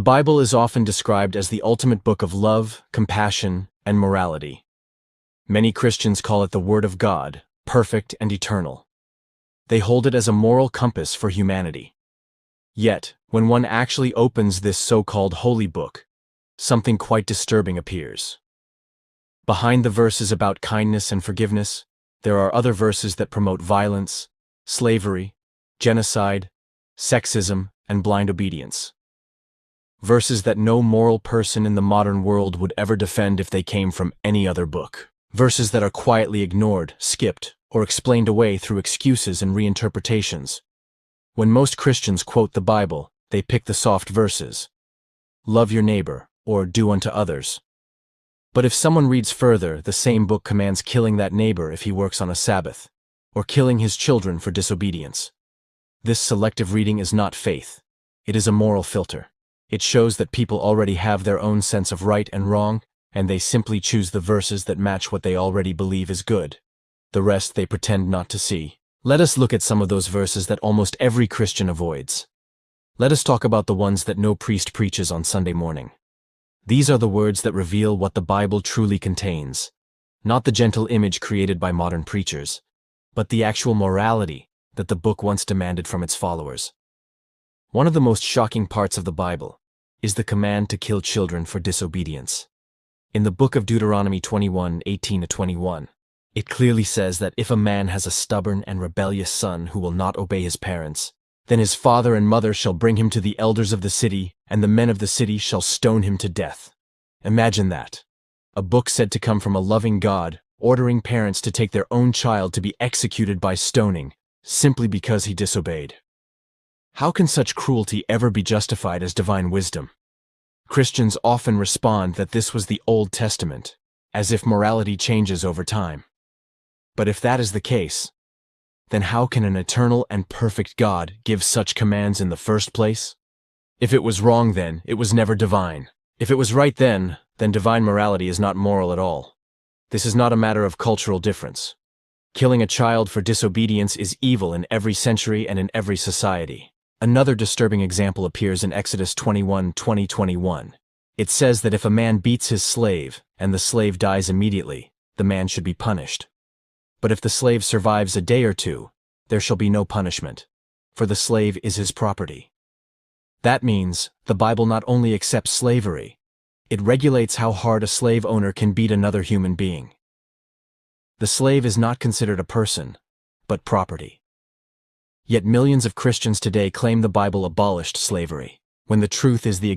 Bible is often described as the ultimate book of love, compassion, and morality. Many Christians call it the Word of God, perfect and eternal. They hold it as a moral compass for humanity. Yet, when one actually opens this so-called holy book, something quite disturbing appears. Behind the verses about kindness and forgiveness, there are other verses that promote violence, slavery, genocide, sexism, and blind obedience. Verses that no moral person in the modern world would ever defend if they came from any other book. Verses that are quietly ignored, skipped, or explained away through excuses and reinterpretations. When most Christians quote the Bible, they pick the soft verses. Love your neighbor, or do unto others. But if someone reads further, the same book commands killing that neighbor if he works on a Sabbath, or killing his children for disobedience. This selective reading is not faith. It is a moral filter. It shows that people already have their own sense of right and wrong, and they simply choose the verses that match what they already believe is good. The rest they pretend not to see. Let us look at some of those verses that almost every Christian avoids. Let us talk about the ones that no priest preaches on Sunday morning. These are the words that reveal what the Bible truly contains, not the gentle image created by modern preachers, but the actual morality that the book once demanded from its followers. One of the most shocking parts of the Bible is the command to kill children for disobedience. In the book of Deuteronomy 21:18-21, it clearly says that if a man has a stubborn and rebellious son who will not obey his parents, then his father and mother shall bring him to the elders of the city, and the men of the city shall stone him to death. Imagine that. A book said to come from a loving God, ordering parents to take their own child to be executed by stoning, simply because he disobeyed. How can such cruelty ever be justified as divine wisdom? Christians often respond that this was the Old Testament, as if morality changes over time. But if that is the case, then how can an eternal and perfect God give such commands in the first place? If it was wrong then, it was never divine. If it was right then divine morality is not moral at all. This is not a matter of cultural difference. Killing a child for disobedience is evil in every century and in every society. Another disturbing example appears in Exodus 21:20-21. It says that if a man beats his slave, and the slave dies immediately, the man should be punished. But if the slave survives a day or two, there shall be no punishment, for the slave is his property. That means the Bible not only accepts slavery, it regulates how hard a slave owner can beat another human being. The slave is not considered a person, but property. Yet millions of Christians today claim the Bible abolished slavery, when the truth is the